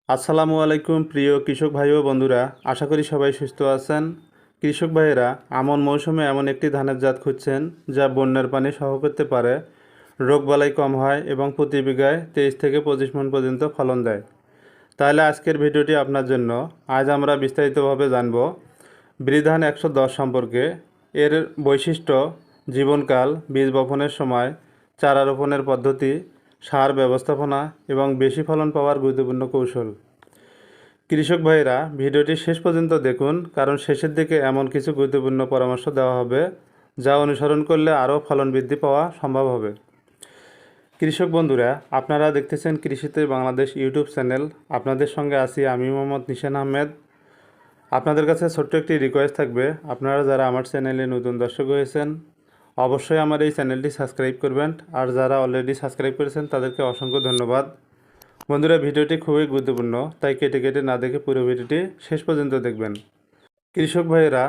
আসসালামু আলাইকুম প্রিয় কৃষক ভাই ও বন্ধুরা, আশা করি সবাই সুস্থ আছেন। কৃষক ভাইয়েরা আমন মৌসুমে এমন একটি ধানের জাত খুঁজছেন যা বন্যার পানি সহ করতে পারে, রোগবালাই কম হয় এবং প্রতি বিঘায় 23 থেকে 25 মণ পর্যন্ত ফলন দেয়। তাহলে আজকের ভিডিওটি আপনার জন্য। আজ আমরা বিস্তারিতভাবে জানব বৃধান 110 সম্পর্কে, এর বৈশিষ্ট্য, জীবনকাল, বীজ বপনের সময়, চারা রোপণের পদ্ধতি, সার ব্যবস্থাপনা এবং বেশি ফলন পাওয়ার গুরুত্বপূর্ণ কৌশল। কৃষক ভাইরা ভিডিওটি শেষ পর্যন্ত দেখুন, কারণ শেষের দিকে এমন কিছু গুরুত্বপূর্ণ পরামর্শ দেওয়া হবে যা অনুসরণ করলে আরও ফলন বৃদ্ধি পাওয়া সম্ভব হবে। কৃষক বন্ধুরা, আপনারা দেখতেছেন কৃষিতে বাংলাদেশ ইউটিউব চ্যানেল। আপনাদের সঙ্গে আছি আমি মোহাম্মদ নিশান আহমেদ। আপনাদের কাছে ছোট্ট একটি রিকোয়েস্ট থাকবে, আপনারা যারা আমার চ্যানেলে নতুন দর্শক হয়েছেন অবশ্যই আমার এই চ্যানেলটি সাবস্ক্রাইব করবেন, আর যারা অলরেডি সাবস্ক্রাইব করেছেন তাদেরকে অসংখ্য ধন্যবাদ। বন্ধুরা, ভিডিওটি খুবই গুরুত্বপূর্ণ, তাই কেটে কেটে না দেখে পুরো ভিডিওটি শেষ পর্যন্ত দেখবেন। কৃষক ভাইয়েরা,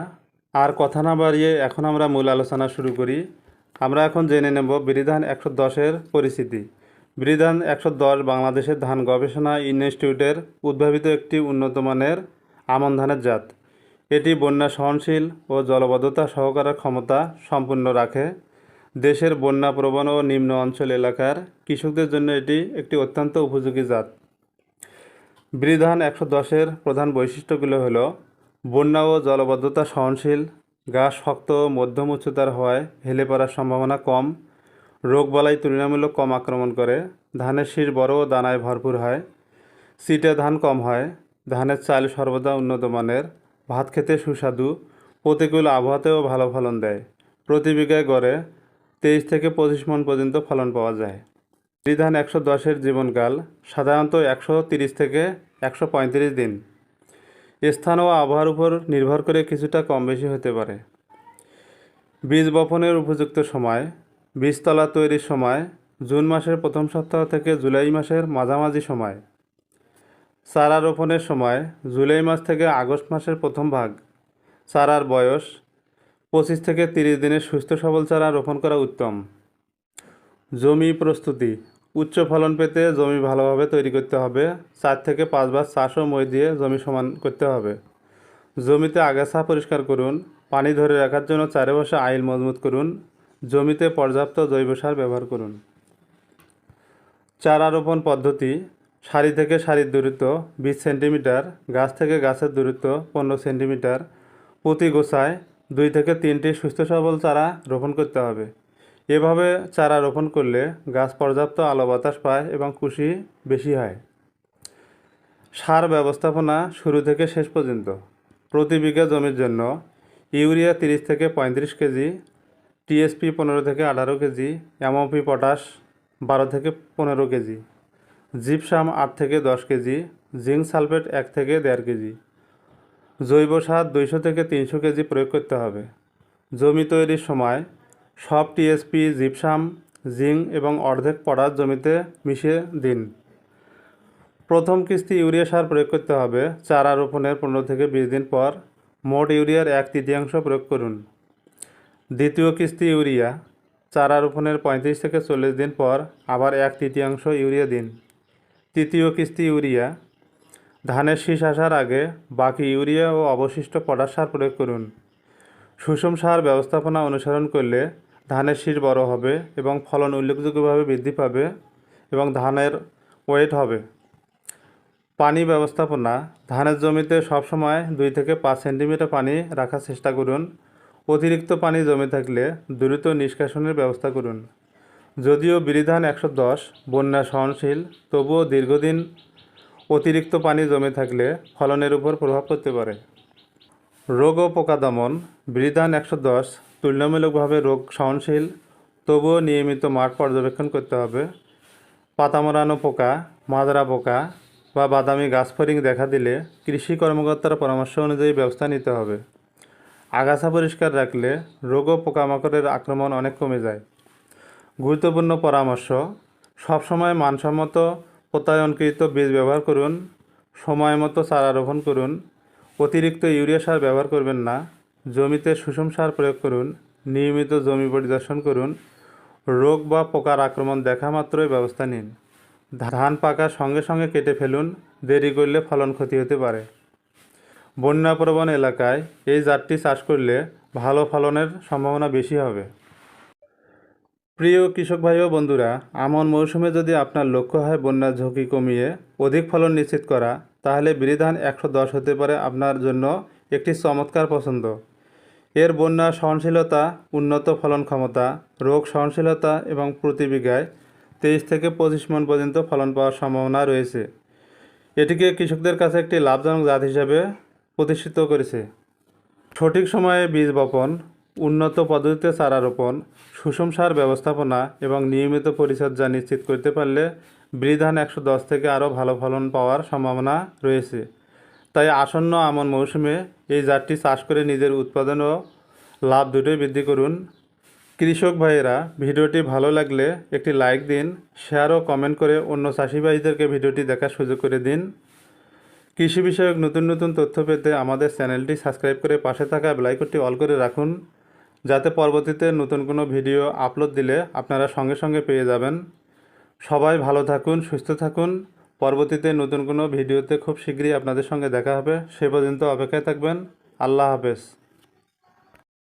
আর কথা না বাড়িয়ে এখন আমরা মূল আলোচনা শুরু করি। আমরা এখন জেনে নেব বৃধান 110-এর পরিস্থিতি। বৃধান 110 বাংলাদেশের ধান গবেষণা ইনস্টিটিউটের উদ্ভাবিত একটি উন্নত মানের আমন ধানের জাত। এটি বন্যা সহনশীল ও জলবদ্ধতা সহকারে ক্ষমতা সম্পূর্ণ রাখে। দেশের বন্যাপ্রবণ ও নিম্ন অঞ্চল এলাকার কৃষকদের জন্য এটি একটি অত্যন্ত উপযোগী জাত। বৃধান 110-এর প্রধান বৈশিষ্ট্যগুলো হলো: বন্যা ও জলবদ্ধতা সহনশীল, গাছ শক্ত ও মধ্যম উচ্চতার হওয়ায় হেলে পড়ার সম্ভাবনা কম, রোগবালাই তুলনামূলক কম আক্রমণ করে, ধানের শীষ বড় ও দানায় ভরপুর হয়, চিটে ধান কম হয়, ধানের চাল সর্বদা উন্নত মানের, ভাত খেতে সুস্বাদু, প্রতিকূল আবহাওয়াতেও ভালো ফলন দেয়। প্রতি বিঘায় গড়ে 23 থেকে 25 মণ পর্যন্ত ফলন পাওয়া যায়। বৃধান 110-এর জীবনকাল সাধারণত 130 থেকে 135 দিন। স্থান ও আবহাওয়ার উপর নির্ভর করে কিছুটা কম বেশি হতে পারে। বীজ বপনের উপযুক্ত সময়: বীজতলা তৈরির সময় জুন মাসের প্রথম সপ্তাহ থেকে জুলাই মাসের মাঝামাঝি সময়। চারা রোপণের সময় জুলাই মাস থেকে আগস্ট মাসের প্রথম ভাগ। চারার বয়স 25 থেকে 30 দিনের সুস্থ সবল চারা রোপণ করা উত্তম। জমি প্রস্তুতি: উচ্চ ফলন পেতে জমি ভালোভাবে তৈরি করতে হবে। 4 থেকে 5 বার চাষ ও মই দিয়ে জমি সমান করতে হবে। জমিতে আগাছা পরিষ্কার করুন। পানি ধরে রাখার জন্য চারপাশে আইল মজবুত করুন। জমিতে পর্যাপ্ত জৈব সার ব্যবহার করুন। চারা রোপণ পদ্ধতি: সারি থেকে সারির দূরত্ব 20 সেন্টিমিটার, গাছ থেকে গাছের দূরত্ব 15 সেন্টিমিটার। প্রতি গোছায় 2 থেকে 3টি সুস্থ সবল চারা রোপণ করতে হবে। এভাবে চারা রোপণ করলে গাছ পর্যাপ্ত আলো বাতাস পায় এবং কুশি বেশি হয়। সার ব্যবস্থাপনা শুরু থেকে শেষ পর্যন্ত: প্রতি বিঘা জমির জন্য ইউরিয়া 30 থেকে 35 কেজি, টিএসপি 15 থেকে 18 কেজি, এমওপি পটাশ 12 থেকে 15 কেজি, জিপসাম 8 থেকে 10 কেজি, জিঙ্ক সালফেট 1 থেকে 1.5 কেজি। জৈব সার 200 থেকে 300 কেজি প্রয়োগ করতে হবে। জমি তৈরির সময় সব টিএসপি, জিপসাম, জিঙ্ক এবং অর্ধেক পটাশ জমিতে মিশিয়ে দিন। প্রথম কিস্তি ইউরিয়া সার প্রয়োগ করতে হবে চারা রোপণের 15 থেকে 20 দিন পর। মোট ইউরিয়ার 1/3 প্রয়োগ করুন। দ্বিতীয় কিস্তি ইউরিয়া চারা রোপণের 35 থেকে 40 দিন পর আবার 1/3 ইউরিয়া দিন। তৃতীয় কিস্তি ইউরিয়া ধানের শীষ আসার আগে বাকি ইউরিয়া ও অবশিষ্ট পটাশ সার প্রয়োগ করুন। সুষম সার ব্যবস্থাপনা অনুসরণ করলে ধানের শীষ বড় হবে এবং ফলন উল্লেখযোগ্যভাবে বৃদ্ধি পাবে এবং ধানের ওয়েট হবে। পানি ব্যবস্থাপনা: ধানের জমিতে সবসময় 2 থেকে 5 সেন্টিমিটার পানি রাখার চেষ্টা করুন। অতিরিক্ত পানি জমে থাকলে দ্রুত নিষ্কাশনের ব্যবস্থা করুন। যদিও বৃধান 110 বন্যা সহনশীল, তবুও দীর্ঘদিন অতিরিক্ত পানি জমে থাকলে ফলনের উপর প্রভাব পড়তে পারে। রোগ ও পোকা দমন: বৃধান 110 তুলনামূলকভাবে রোগ সহনশীল, তবুও নিয়মিত মাঠ পর্যবেক্ষণ করতে হবে। পাতা মোড়ানো পোকা, মাজরা পোকা বা বাদামি গাছ ফড়িং দেখা দিলে কৃষি কর্মকর্তার পরামর্শ অনুযায়ী ব্যবস্থা নিতে হবে। আগাছা পরিষ্কার রাখলে রোগ ও পোকামাকড়ের আক্রমণ অনেক কমে যায়। গুরুত্বপূর্ণ পরামর্শ: সবসময় মানসম্মত প্রত্যয়নকৃত বীজ ব্যবহার করুন। সময় মতো চারা রোপণ করুন। অতিরিক্ত ইউরিয়া সার ব্যবহার করবেন না। জমিতে সুষম সার প্রয়োগ করুন। নিয়মিত জমি পরিদর্শন করুন। রোগ বা পোকার আক্রমণ দেখা মাত্রই ব্যবস্থা নিন। ধান পাকার সঙ্গে সঙ্গে কেটে ফেলুন। দেরি করলে ফলন ক্ষতি হতে পারে। বন্যাপ্রবণ এলাকায় এই জাতটি চাষ করলে ভালো ফলনের সম্ভাবনা বেশি হবে। প্রিয় কৃষক ভাই ও বন্ধুরা, আমন মৌসুমে যদি আপনার লক্ষ্য হয় বন্যার ঝুঁকি কমিয়ে অধিক ফলন নিশ্চিত করা, তাহলে বিরিধান 110 হতে পারে আপনার জন্য একটি চমৎকার পছন্দ। এর বন্যা সহনশীলতা, উন্নত ফলন ক্ষমতা, রোগ সহনশীলতা এবং প্রতি বিঘায় 23 থেকে 25 মণ পর্যন্ত ফলন পাওয়ার সম্ভাবনা রয়েছে। এটিকে কৃষকদের কাছে একটি লাভজনক জাত হিসাবে প্রতিষ্ঠিত করেছে। সঠিক সময়ে বীজ বপন, উন্নত পদ্ধতিতে চারা রোপণ, সুষম সার ব্যবস্থাপনা এবং নিয়মিত পরিচর্যা নিশ্চিত করতে পারলে বিরিধান 110 থেকে আরও ভালো ফলন পাওয়ার সম্ভাবনা রয়েছে। তাই আসন্ন আমন মৌসুমে এই জাতটি চাষ করে নিজের উৎপাদন ও লাভ দুটোই বৃদ্ধি করুন। কৃষক ভাইয়েরা, ভিডিওটি ভালো লাগলে একটি লাইক দিন, শেয়ার ও কমেন্ট করে অন্য চাষি ভাইদেরকে ভিডিওটি দেখার সুযোগ করে দিন। কৃষি বিষয়ক নতুন নতুন তথ্য পেতে আমাদের চ্যানেলটি সাবস্ক্রাইব করে পাশে থাকা বেল আইকনটি অল করে রাখুন, যাতে পরবর্তীতে নতুন কোনো ভিডিও আপলোড দিলে আপনারা সঙ্গে সঙ্গে পেয়ে যাবেন। সবাই ভালো থাকুন, সুস্থ থাকুন। পরবর্তীতে নতুন কোনো ভিডিওতে খুব শীঘ্রই আপনাদের সঙ্গে দেখা হবে। সে পর্যন্ত অপেক্ষায় থাকবেন। আল্লাহ হাফেজ।